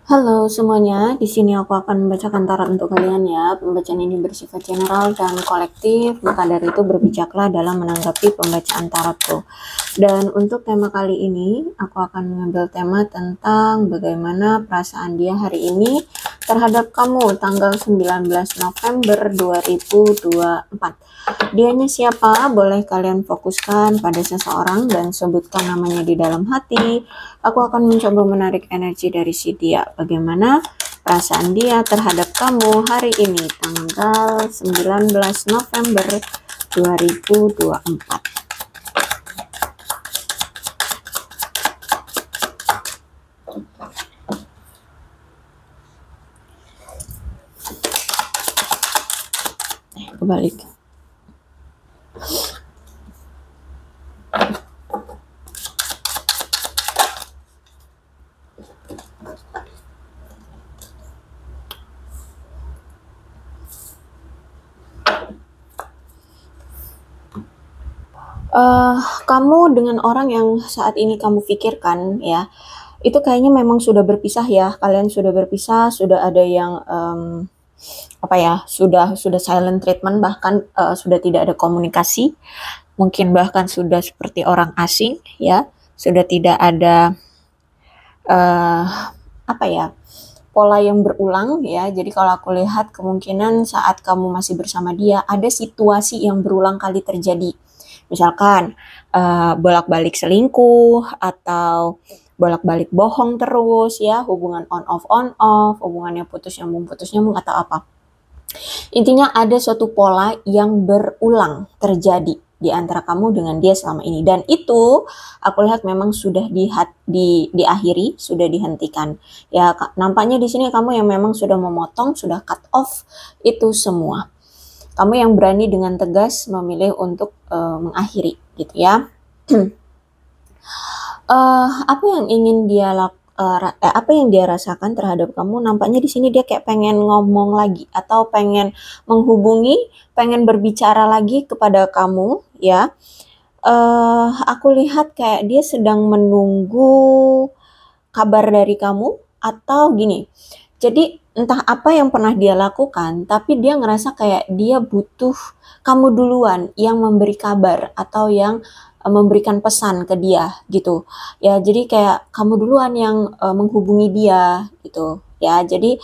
Halo semuanya, di sini aku akan membacakan tarot untuk kalian ya. Pembacaan ini bersifat general dan kolektif, maka dari itu berbijaklah dalam menanggapi pembacaan tarotku. Dan untuk tema kali ini, aku akan mengambil tema tentang bagaimana perasaan dia hari ini terhadap kamu tanggal 19 November 2024. Dianya siapa? Boleh kalian fokuskan pada seseorang dan sebutkan namanya di dalam hati. Aku akan mencoba menarik energi dari si dia. Bagaimana perasaan dia terhadap kamu hari ini, tanggal 19 November 2024. Kebalik. Kamu dengan orang yang saat ini kamu pikirkan ya, itu kayaknya memang sudah berpisah ya. Kalian sudah berpisah, sudah ada yang sudah silent treatment, bahkan sudah tidak ada komunikasi, mungkin bahkan sudah seperti orang asing ya, sudah tidak ada pola yang berulang ya. Jadi kalau aku lihat kemungkinan saat kamu masih bersama dia ada situasi yang berulang kali terjadi. Misalkan bolak-balik selingkuh atau bolak-balik bohong terus ya, hubungan on off, hubungannya putus nyambung atau apa. Intinya ada suatu pola yang berulang terjadi di antara kamu dengan dia selama ini, dan itu aku lihat memang sudah diakhiri, sudah dihentikan. Ya, nampaknya di sini kamu yang memang sudah memotong, sudah cut off itu semua. Kamu yang berani dengan tegas memilih untuk mengakhiri gitu ya. Apa yang ingin dia apa yang dia rasakan terhadap kamu? Nampaknya di sini dia kayak pengen ngomong lagi atau pengen menghubungi, pengen berbicara lagi kepada kamu ya. Aku lihat kayak dia sedang menunggu kabar dari kamu, atau gini. Jadi entah apa yang pernah dia lakukan, tapi dia ngerasa kayak dia butuh kamu duluan yang memberi kabar atau yang memberikan pesan ke dia gitu. Ya, jadi kayak kamu duluan yang menghubungi dia gitu. Ya, jadi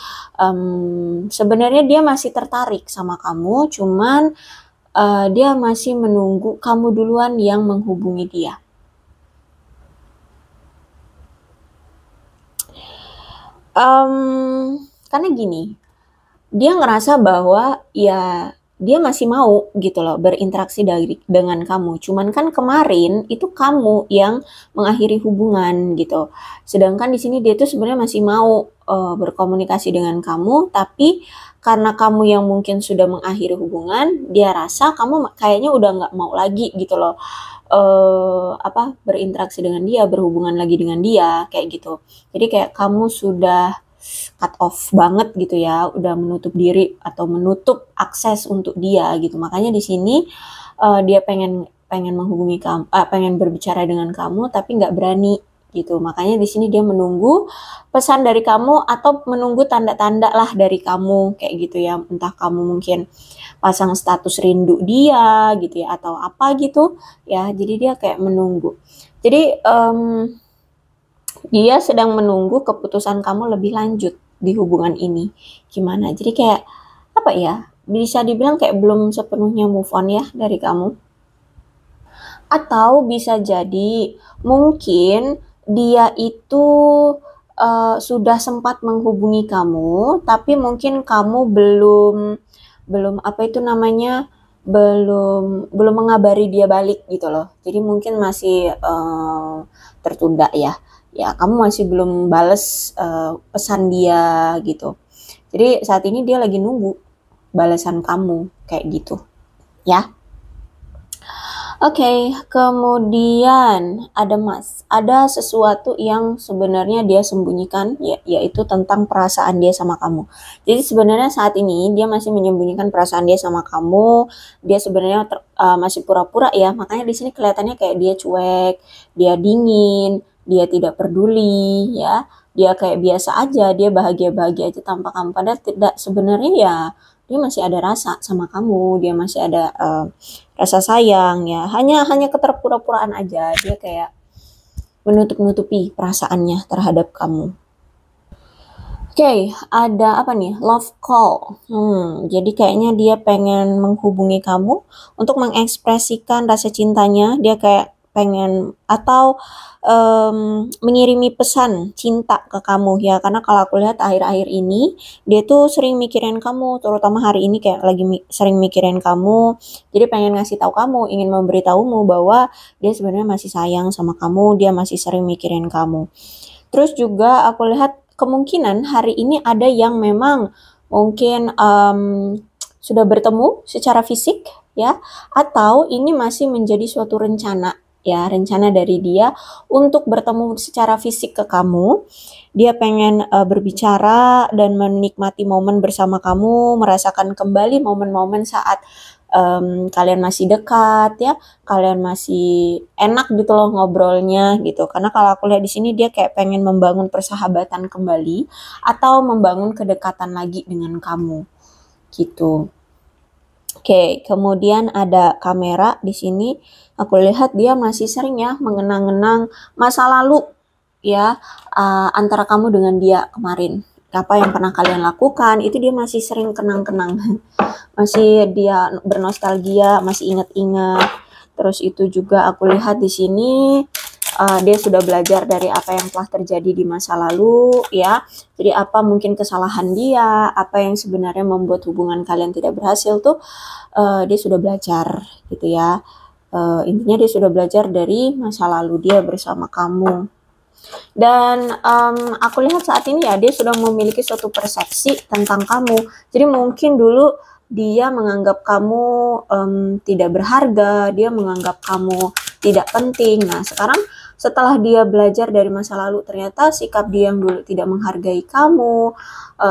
sebenarnya dia masih tertarik sama kamu, cuman dia masih menunggu kamu duluan yang menghubungi dia. Karena gini, dia ngerasa bahwa ya dia masih mau gitu loh berinteraksi dengan kamu. Cuman kan kemarin itu kamu yang mengakhiri hubungan gitu. Sedangkan di sini dia tuh sebenarnya masih mau berkomunikasi dengan kamu, tapi karena kamu yang mungkin sudah mengakhiri hubungan, dia rasa kamu kayaknya udah nggak mau lagi gitu loh. Berinteraksi dengan dia, berhubungan lagi dengan dia kayak gitu. Jadi kayak kamu sudah cut off banget gitu ya, udah menutup diri atau menutup akses untuk dia gitu. Makanya di sini dia pengen menghubungi kamu, pengen berbicara dengan kamu tapi nggak berani gitu. Makanya di sini dia menunggu pesan dari kamu atau menunggu tanda-tanda lah dari kamu kayak gitu ya. Entah kamu mungkin pasang status rindu dia gitu ya atau apa gitu ya. Jadi dia kayak menunggu. Jadi dia sedang menunggu keputusan kamu lebih lanjut di hubungan ini. Gimana? Jadi kayak apa ya? Bisa dibilang kayak belum sepenuhnya move on ya dari kamu. Atau bisa jadi mungkin dia itu sudah sempat menghubungi kamu, tapi mungkin kamu belum belum mengabari dia balik gitu loh. Jadi mungkin masih tertunda ya. Ya, kamu masih belum bales pesan dia gitu. Jadi saat ini dia lagi nunggu balasan kamu kayak gitu. Ya. Oke, kemudian ada sesuatu yang sebenarnya dia sembunyikan, yaitu tentang perasaan dia sama kamu. Jadi sebenarnya saat ini dia masih menyembunyikan perasaan dia sama kamu. Dia sebenarnya masih pura-pura ya, makanya di sini kelihatannya kayak dia cuek, dia dingin, dia tidak peduli ya. dia kayak biasa aja, dia bahagia-bahagia aja tanpa kamu. Padahal tidak, sebenarnya ya dia masih ada rasa sama kamu, dia masih ada rasa sayang ya. Hanya keterpura-puraan aja. Dia kayak menutup-nutupi perasaannya terhadap kamu. Oke, ada apa nih? Love call. Jadi kayaknya dia pengen menghubungi kamu untuk mengekspresikan rasa cintanya. Dia kayak pengen atau mengirimi pesan cinta ke kamu ya. Karena kalau aku lihat akhir-akhir ini dia tuh sering mikirin kamu, terutama hari ini kayak lagi sering mikirin kamu. Jadi pengen ngasih tahu kamu, ingin memberitahumu bahwa dia sebenarnya masih sayang sama kamu, dia masih sering mikirin kamu. Terus juga aku lihat kemungkinan hari ini ada yang memang mungkin sudah bertemu secara fisik ya, atau ini masih menjadi suatu rencana ya, rencana dari dia untuk bertemu secara fisik ke kamu. Dia pengen berbicara dan menikmati momen bersama kamu, merasakan kembali momen-momen saat kalian masih dekat ya, kalian masih enak gitu loh ngobrolnya gitu. Karena kalau aku lihat di sini dia kayak pengen membangun persahabatan kembali atau membangun kedekatan lagi dengan kamu gitu. Oke, kemudian ada kamera di sini. Aku lihat dia masih sering ya mengenang-enang masa lalu ya, antara kamu dengan dia kemarin. Apa yang pernah kalian lakukan itu dia masih sering kenang-kenang. Masih dia bernostalgia, masih ingat-ingat. Terus itu juga aku lihat di sini dia sudah belajar dari apa yang telah terjadi di masa lalu ya. Jadi apa mungkin kesalahan dia, apa yang sebenarnya membuat hubungan kalian tidak berhasil tuh dia sudah belajar gitu ya. Intinya dia sudah belajar dari masa lalu dia bersama kamu. Dan aku lihat saat ini ya dia sudah memiliki suatu persepsi tentang kamu. Jadi mungkin dulu dia menganggap kamu tidak berharga, dia menganggap kamu tidak penting. Nah sekarang setelah dia belajar dari masa lalu, ternyata sikap dia yang dulu tidak menghargai kamu,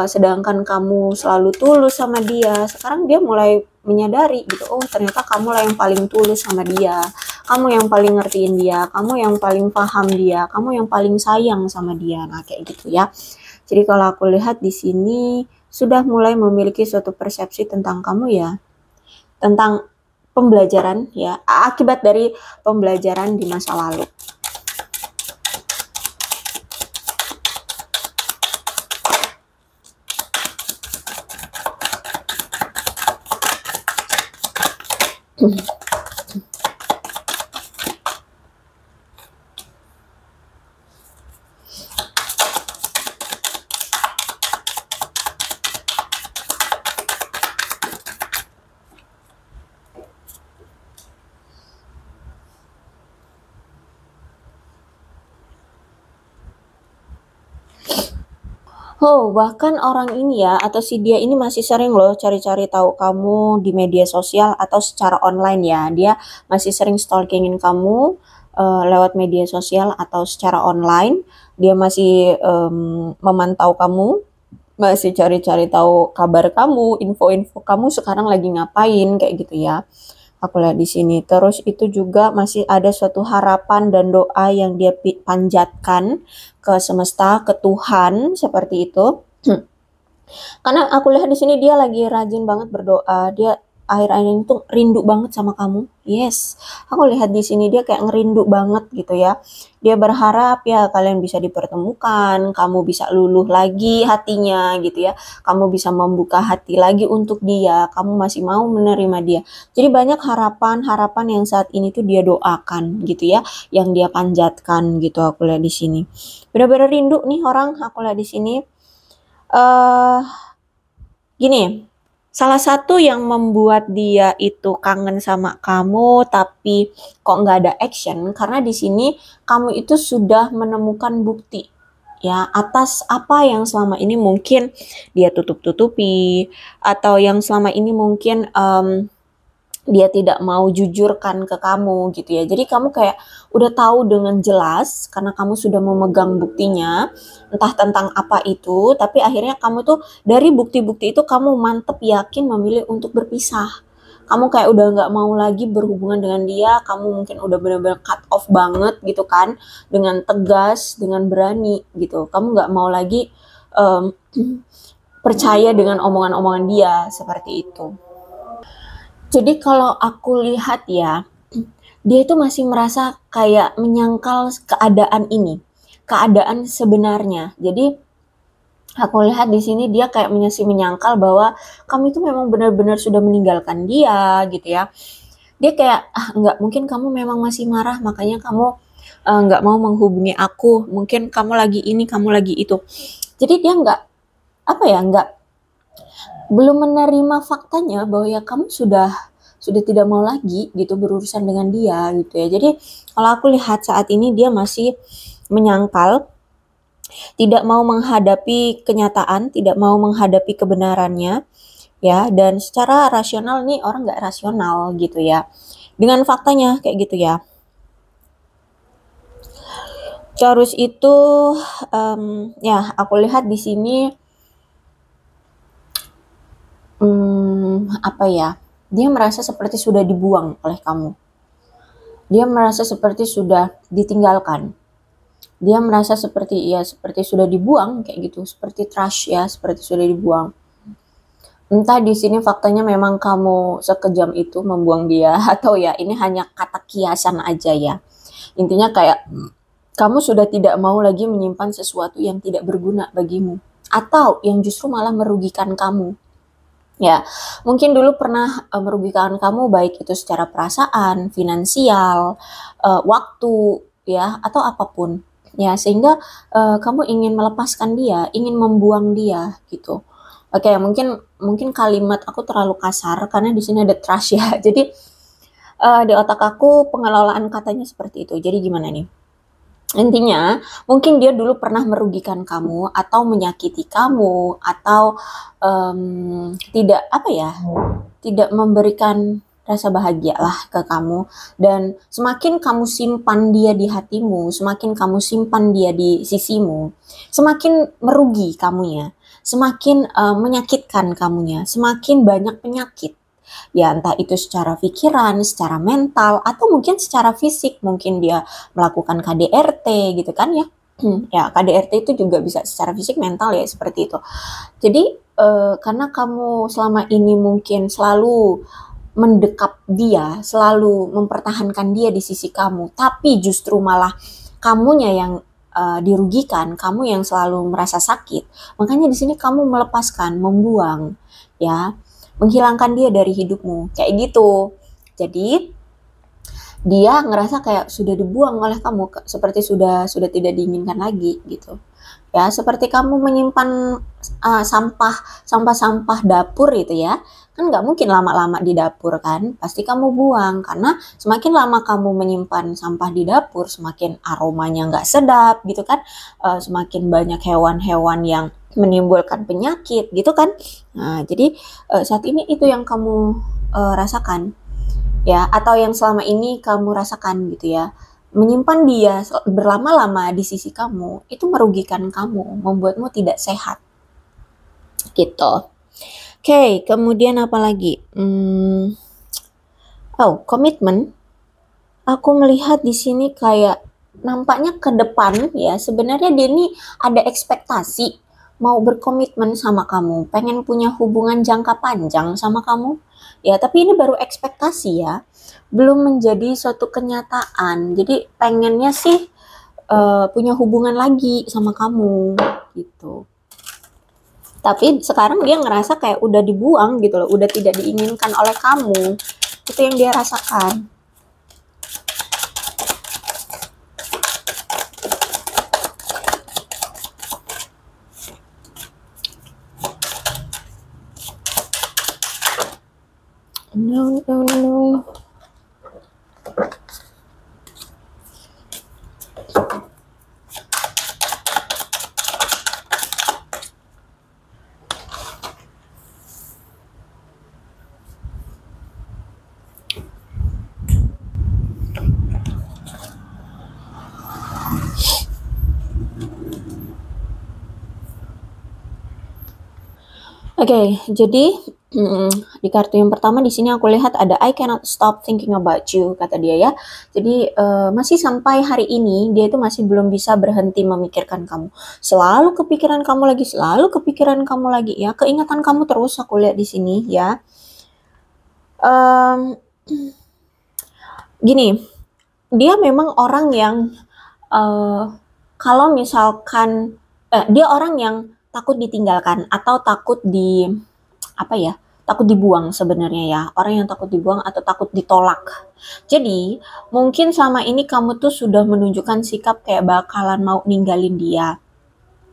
sedangkan kamu selalu tulus sama dia. Sekarang dia mulai menyadari gitu, oh ternyata kamu lah yang paling tulus sama dia, kamu yang paling ngertiin dia, kamu yang paling paham dia, kamu yang paling sayang sama dia. Nah kayak gitu ya. Jadi kalau aku lihat di sini sudah mulai memiliki suatu persepsi tentang kamu ya, tentang pembelajaran ya, akibat dari pembelajaran di masa lalu. Oh, bahkan orang ini ya, atau si dia ini masih sering loh cari-cari tahu kamu di media sosial atau secara online ya. Dia masih sering stalkingin kamu lewat media sosial atau secara online. Dia masih memantau kamu, masih cari-cari tahu kabar kamu, info-info kamu sekarang lagi ngapain kayak gitu ya. Aku lihat di sini. Terus itu juga masih ada suatu harapan dan doa yang dia panjatkan ke semesta, ke Tuhan seperti itu. Karena aku lihat di sini dia lagi rajin banget berdoa. Dia akhir-akhir ini tuh rindu banget sama kamu. Yes, aku lihat di sini dia kayak ngerindu banget gitu ya. Dia berharap ya kalian bisa dipertemukan, kamu bisa luluh lagi hatinya gitu ya. Kamu bisa membuka hati lagi untuk dia, kamu masih mau menerima dia. Jadi banyak harapan-harapan yang saat ini tuh dia doakan gitu ya, yang dia panjatkan gitu aku lihat di sini. Benar-benar rindu nih orang, aku lihat di sini. Gini, salah satu yang membuat dia itu kangen sama kamu tapi kok nggak ada action karena di sini kamu itu sudah menemukan bukti ya atas apa yang selama ini mungkin dia tutup-tutupi atau yang selama ini mungkin dia tidak mau jujurkan ke kamu gitu ya. Jadi kamu kayak udah tahu dengan jelas karena kamu sudah memegang buktinya, entah tentang apa itu, tapi akhirnya kamu tuh dari bukti-bukti itu kamu mantep yakin memilih untuk berpisah. kamu kayak udah nggak mau lagi berhubungan dengan dia, kamu mungkin udah benar-benar cut off banget gitu kan, dengan tegas, dengan berani gitu. Kamu nggak mau lagi um, percaya dengan omongan-omongan dia seperti itu. Jadi kalau aku lihat ya, dia itu masih merasa kayak menyangkal keadaan ini, keadaan sebenarnya. Jadi aku lihat di sini dia kayak masih menyangkal bahwa kamu itu memang benar-benar sudah meninggalkan dia gitu ya. Dia kayak enggak, mungkin kamu memang masih marah makanya kamu nggak mau menghubungi aku. Mungkin kamu lagi ini, kamu lagi itu. Jadi dia nggak apa ya, nggak belum menerima faktanya bahwa ya kamu sudah tidak mau lagi gitu berurusan dengan dia gitu ya. Jadi kalau aku lihat saat ini dia masih menyangkal, tidak mau menghadapi kenyataan, tidak mau menghadapi kebenarannya ya, dan secara rasional nih orang nggak rasional gitu ya. Dengan faktanya kayak gitu ya. Terus itu ya aku lihat di sini apa ya? Dia merasa seperti sudah dibuang oleh kamu. Dia merasa seperti sudah ditinggalkan. Dia merasa seperti seperti sudah dibuang kayak gitu, seperti trash ya, seperti sudah dibuang. Entah di sini faktanya memang kamu sekejam itu membuang dia atau ya ini hanya kata kiasan aja ya. Intinya kayak kamu sudah tidak mau lagi menyimpan sesuatu yang tidak berguna bagimu atau yang justru malah merugikan kamu. Ya, mungkin dulu pernah merugikan kamu baik itu secara perasaan, finansial, waktu ya atau apapun. Ya, sehingga kamu ingin melepaskan dia, ingin membuang dia gitu. Oke, mungkin kalimat aku terlalu kasar karena di sini ada trust ya. Jadi di otak aku pengelolaan katanya seperti itu. Jadi gimana nih? Intinya, mungkin dia dulu pernah merugikan kamu atau menyakiti kamu atau tidak memberikan rasa bahagia lah ke kamu, dan semakin kamu simpan dia di hatimu, semakin kamu simpan dia di sisimu, semakin merugi kamunya, semakin menyakitkan kamunya, semakin banyak penyakit. Ya entah itu secara pikiran, secara mental, atau mungkin secara fisik, mungkin dia melakukan KDRT gitu kan ya. Ya KDRT itu juga bisa secara fisik, mental ya seperti itu. Jadi karena kamu selama ini mungkin selalu mendekap dia, selalu mempertahankan dia di sisi kamu, tapi justru malah kamunya yang dirugikan, kamu yang selalu merasa sakit. Makanya di sini kamu melepaskan, membuang, ya, menghilangkan dia dari hidupmu, kayak gitu. Jadi dia ngerasa kayak sudah dibuang oleh kamu, seperti sudah tidak diinginkan lagi gitu. Ya, seperti kamu menyimpan sampah dapur itu ya, kan nggak mungkin lama-lama di dapur kan, pasti kamu buang karena semakin lama kamu menyimpan sampah di dapur, semakin aromanya nggak sedap gitu kan, semakin banyak hewan-hewan yang menimbulkan penyakit gitu kan. Nah, jadi saat ini itu yang kamu rasakan ya, atau yang selama ini kamu rasakan gitu ya. Menyimpan dia berlama-lama di sisi kamu itu merugikan kamu, membuatmu tidak sehat gitu. Oke, kemudian apa lagi? Komitmen. Aku melihat di sini kayak nampaknya ke depan ya, sebenarnya dia ini ada ekspektasi mau berkomitmen sama kamu, pengen punya hubungan jangka panjang sama kamu. Ya, tapi ini baru ekspektasi ya, belum menjadi suatu kenyataan. Jadi pengennya sih punya hubungan lagi sama kamu gitu. Tapi sekarang dia ngerasa kayak udah dibuang gitu loh, udah tidak diinginkan oleh kamu. Itu yang dia rasakan. No. Oke, jadi Di kartu yang pertama di sini aku lihat ada I cannot stop thinking about you, kata dia ya. Jadi masih sampai hari ini dia itu masih belum bisa berhenti memikirkan kamu. Selalu kepikiran kamu lagi, selalu kepikiran kamu lagi ya. Keingatan kamu terus aku lihat di sini ya. Gini, dia memang orang yang kalau misalkan dia orang yang takut ditinggalkan atau takut takut dibuang sebenarnya ya. Orang yang takut dibuang atau takut ditolak. Jadi, mungkin selama ini kamu tuh sudah menunjukkan sikap kayak bakalan mau ninggalin dia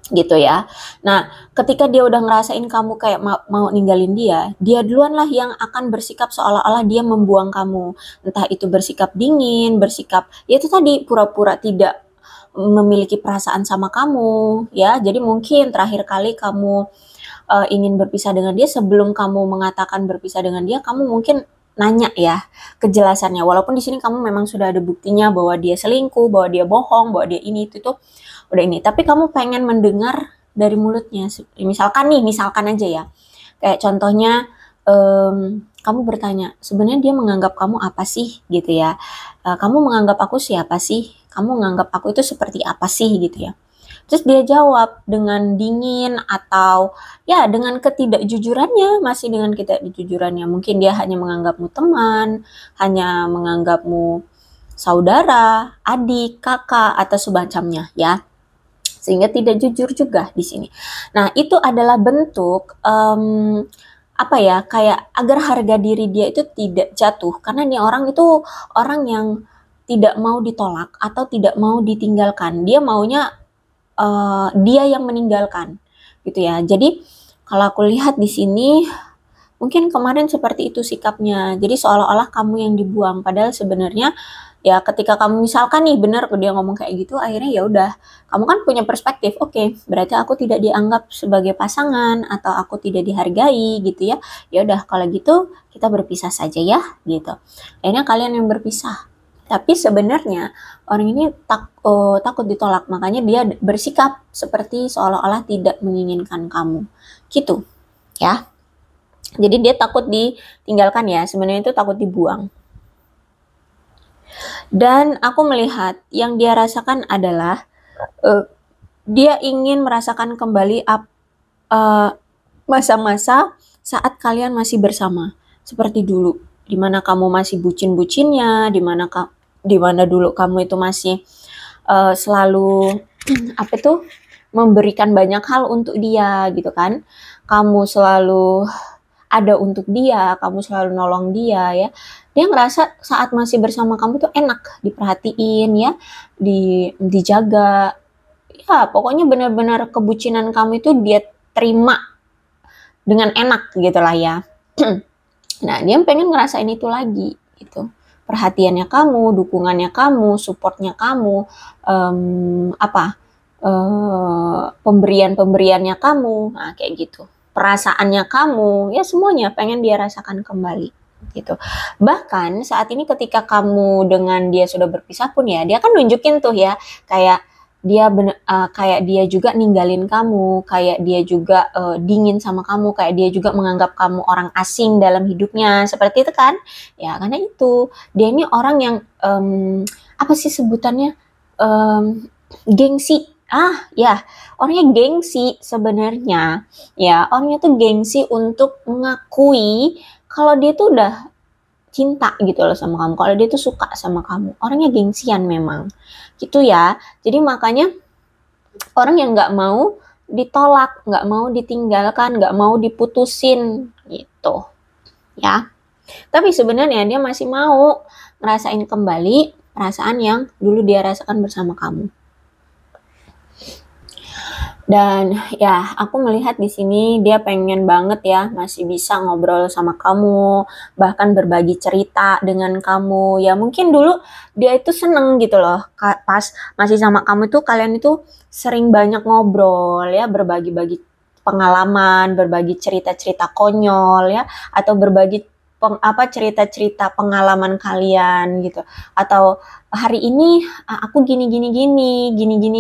gitu ya. Nah, ketika dia udah ngerasain kamu kayak mau ninggalin dia, dia duluan lah yang akan bersikap seolah-olah dia membuang kamu. Entah itu bersikap dingin, bersikap ya itu tadi pura-pura tidak memiliki perasaan sama kamu ya. Jadi mungkin terakhir kali kamu ingin berpisah dengan dia, sebelum kamu mengatakan berpisah dengan dia, kamu mungkin nanya ya kejelasannya. Walaupun di sini kamu memang sudah ada buktinya bahwa dia selingkuh, bahwa dia bohong, bahwa dia ini itu tuh udah ini. Tapi kamu pengen mendengar dari mulutnya. Misalkan aja ya. Kayak contohnya kamu bertanya, sebenarnya dia menganggap kamu apa sih gitu ya. Kamu menganggap aku siapa sih? Kamu menganggap aku itu seperti apa sih gitu ya. Terus dia jawab dengan dingin atau ya dengan ketidakjujurannya, masih dengan ketidakjujurannya. Mungkin dia hanya menganggapmu teman, hanya menganggapmu saudara, adik, kakak, atau semacamnya ya. Sehingga tidak jujur juga di sini. Nah, itu adalah bentuk kayak agar harga diri dia itu tidak jatuh. Karena nih orang itu orang yang tidak mau ditolak atau tidak mau ditinggalkan. Dia maunya dia yang meninggalkan gitu ya. Jadi kalau aku lihat di sini mungkin kemarin seperti itu sikapnya. Jadi seolah-olah kamu yang dibuang, padahal sebenarnya ya ketika kamu misalkan nih benar dia ngomong kayak gitu, akhirnya ya udah kamu kan punya perspektif. Oke, berarti aku tidak dianggap sebagai pasangan atau aku tidak dihargai gitu ya. Ya udah kalau gitu kita berpisah saja ya gitu. Akhirnya kalian yang berpisah. Tapi sebenarnya orang ini takut ditolak, makanya dia bersikap seperti seolah-olah tidak menginginkan kamu. Gitu, ya. Jadi dia takut ditinggalkan ya, sebenarnya itu takut dibuang. Dan aku melihat yang dia rasakan adalah dia ingin merasakan kembali masa-masa saat kalian masih bersama seperti dulu, dimana kamu masih bucin-bucinnya, dimana dulu kamu itu masih selalu memberikan banyak hal untuk dia gitu kan. Kamu selalu ada untuk dia, kamu selalu nolong dia ya. Dia ngerasa saat masih bersama kamu tuh enak, diperhatiin ya, dijaga. Ya, pokoknya benar-benar kebucinan kamu itu dia terima dengan enak gitu lah ya. Nah, dia pengen ngerasain itu lagi gitu. Perhatiannya kamu, dukungannya kamu, supportnya kamu, pemberiannya kamu, nah kayak gitu. Perasaannya kamu, ya semuanya pengen dia rasakan kembali gitu. Bahkan saat ini ketika kamu dengan dia sudah berpisah pun ya, dia kan nunjukin tuh ya kayak kayak dia juga ninggalin kamu, kayak dia juga dingin sama kamu, kayak dia juga menganggap kamu orang asing dalam hidupnya, seperti itu kan? Ya karena itu dia ini orang yang apa sih sebutannya gengsi. Ya, orangnya gengsi sebenarnya. Ya, orangnya tuh gengsi untuk mengakui kalau dia tuh udah cinta gitu loh sama kamu. Kalau dia tuh suka sama kamu. Orangnya gengsian memang. Gitu ya. Jadi makanya orang yang nggak mau ditolak, nggak mau ditinggalkan, nggak mau diputusin gitu. Ya. Tapi sebenarnya dia masih mau ngerasain kembali perasaan yang dulu dia rasakan bersama kamu. Dan ya, aku melihat di sini dia pengen banget ya masih bisa ngobrol sama kamu, bahkan berbagi cerita dengan kamu. Ya mungkin dulu dia itu seneng gitu loh, pas masih sama kamu tuh kalian itu sering banyak ngobrol ya, berbagi-bagi pengalaman, berbagi cerita-cerita konyol ya, atau berbagi cerita-cerita pengalaman kalian gitu. Atau hari ini aku gini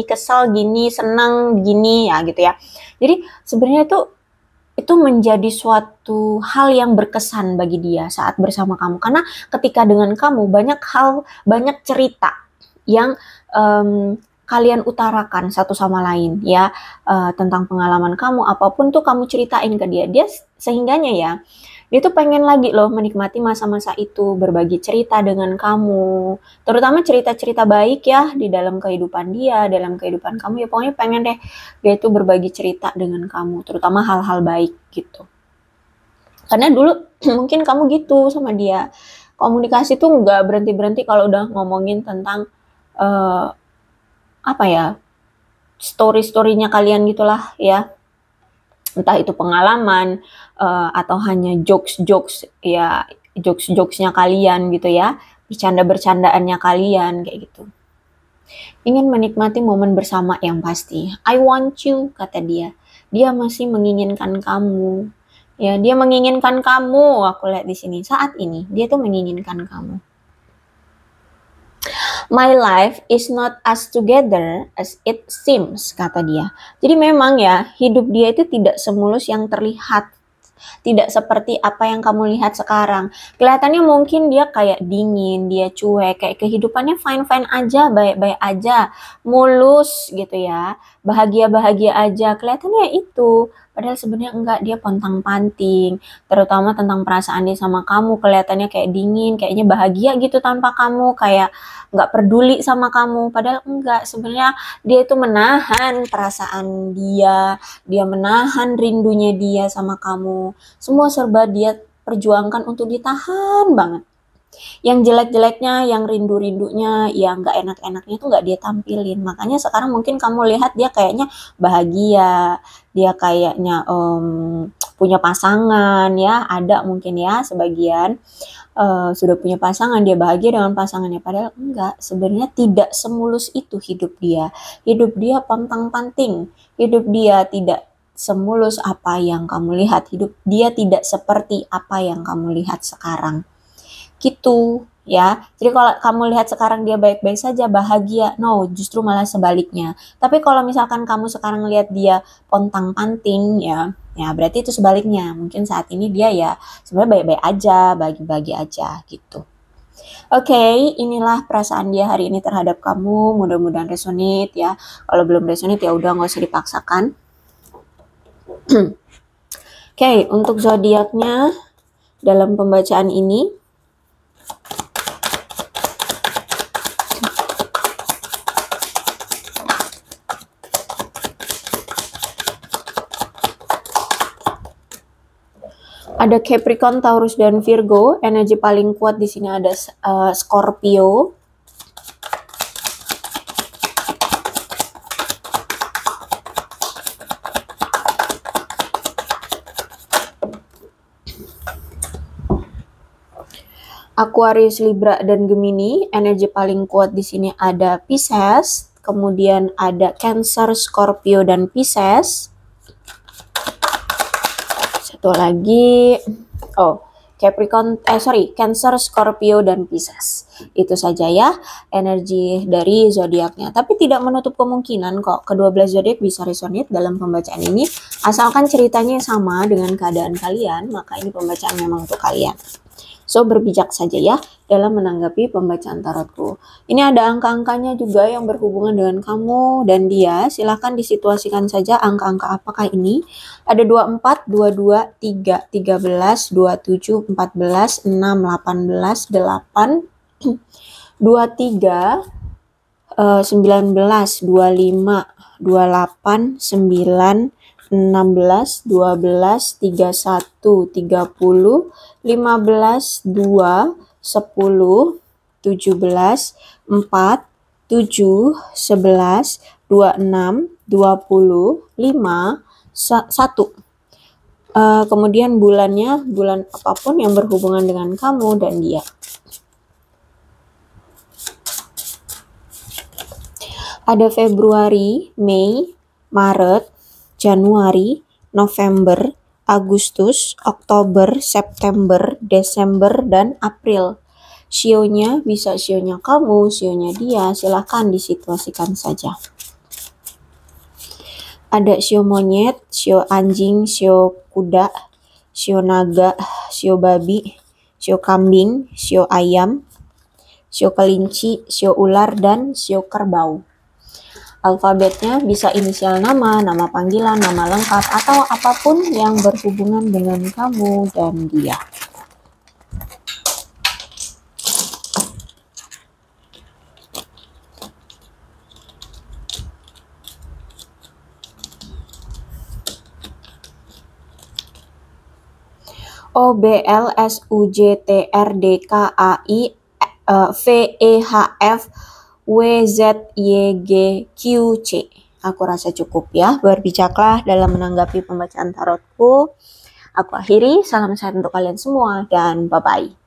kesel, gini senang, gini ya gitu ya. Jadi sebenarnya tuh itu menjadi suatu hal yang berkesan bagi dia saat bersama kamu. Karena ketika dengan kamu banyak hal, banyak cerita yang kalian utarakan satu sama lain ya, tentang pengalaman kamu, apapun tuh kamu ceritain ke dia. Dia sehingganya ya, dia tuh pengen lagi loh menikmati masa-masa itu, berbagi cerita dengan kamu, terutama cerita-cerita baik ya di dalam kehidupan dia, dalam kehidupan kamu ya, pokoknya pengen deh dia itu berbagi cerita dengan kamu, terutama hal-hal baik gitu. Karena dulu mungkin kamu gitu sama dia, komunikasi tuh nggak berhenti-berhenti kalau udah ngomongin tentang uh, apa ya, story-storynya kalian gitulah ya, entah itu pengalaman atau hanya jokes-jokes ya, jokes-jokesnya kalian gitu ya, bercanda-bercandaannya kalian kayak gitu. Ingin menikmati momen bersama yang pasti. I want you, kata dia. Dia masih menginginkan kamu. Ya, dia menginginkan kamu. Aku lihat di sini saat ini dia tuh menginginkan kamu. My life is not as together as it seems, kata dia. Jadi memang ya, hidup dia itu tidak semulus yang terlihat. Tidak seperti apa yang kamu lihat sekarang. Kelihatannya mungkin dia kayak dingin, dia cuek, kayak kehidupannya fine-fine aja, baik-baik aja, mulus gitu ya, bahagia-bahagia aja. Kelihatannya itu, padahal sebenarnya enggak, dia pontang-panting, terutama tentang perasaan dia sama kamu. Kelihatannya kayak dingin, kayaknya bahagia gitu tanpa kamu, kayak nggak peduli sama kamu. Padahal enggak, sebenarnya dia itu menahan perasaan dia menahan rindunya dia sama kamu. Semua serba dia perjuangkan untuk ditahan banget. Yang jelek-jeleknya, yang rindu-rindunya, yang gak enak-enaknya tuh gak dia tampilin. Makanya sekarang mungkin kamu lihat dia kayaknya bahagia, dia kayaknya punya pasangan ya, ada mungkin ya sebagian sudah punya pasangan, dia bahagia dengan pasangannya. Padahal enggak, sebenarnya tidak semulus itu hidup dia. Hidup dia pontang-panting, hidup dia tidak semulus apa yang kamu lihat, hidup dia tidak seperti apa yang kamu lihat sekarang. Gitu ya. Jadi kalau kamu lihat sekarang dia baik-baik saja, bahagia, no, justru malah sebaliknya. Tapi kalau misalkan kamu sekarang lihat dia pontang-panting ya, ya berarti itu sebaliknya. Mungkin saat ini dia ya sebenarnya baik-baik aja, bagi-bagi aja gitu. Oke, inilah perasaan dia hari ini terhadap kamu. Mudah-mudahan resonate ya. Kalau belum resonate ya udah nggak usah dipaksakan. Oke, untuk zodiaknya dalam pembacaan ini ada Capricorn, Taurus, dan Virgo. Energi paling kuat di sini ada Scorpio. Aquarius, Libra, dan Gemini. Energi paling kuat di sini ada Pisces, kemudian ada Cancer, Scorpio, dan Pisces. Satu lagi, Cancer, Scorpio, dan Pisces. Itu saja ya energi dari zodiaknya. Tapi tidak menutup kemungkinan kok ke-12 zodiak bisa resonate dalam pembacaan ini. Asalkan ceritanya sama dengan keadaan kalian, maka ini pembacaan memang untuk kalian. So, berbijak saja ya dalam menanggapi pembacaan tarotku. Ini ada angka-angkanya juga yang berhubungan dengan kamu dan dia. Silahkan disituasikan saja angka-angka apakah ini. Ada 24, 22, 3, 13, 27, 14, 6, 18, 8, 23, 19, 25, 28, 9, 16, 12, 31, 30, 15, 2, 10, 17, 4, 7, 11, 26, 20, 5, 1. Kemudian bulannya, bulan apapun yang berhubungan dengan kamu dan dia. Ada Februari, Mei, Maret, Januari, November, Agustus, Oktober, September, Desember, dan April. Sionya bisa sionya kamu, sionya dia, silahkan disituasikan saja. Ada shio monyet, shio anjing, shio kuda, shio naga, shio babi, shio kambing, shio ayam, shio kelinci, shio ular, dan shio kerbau. Alfabetnya bisa inisial nama, nama panggilan, nama lengkap, atau apapun yang berhubungan dengan kamu dan dia. O B L S U J T R D K A I V E H F W Z Y G Q C. Aku rasa cukup ya, berbijaklah dalam menanggapi pembacaan tarotku. Aku akhiri, salam sehat untuk kalian semua dan bye-bye.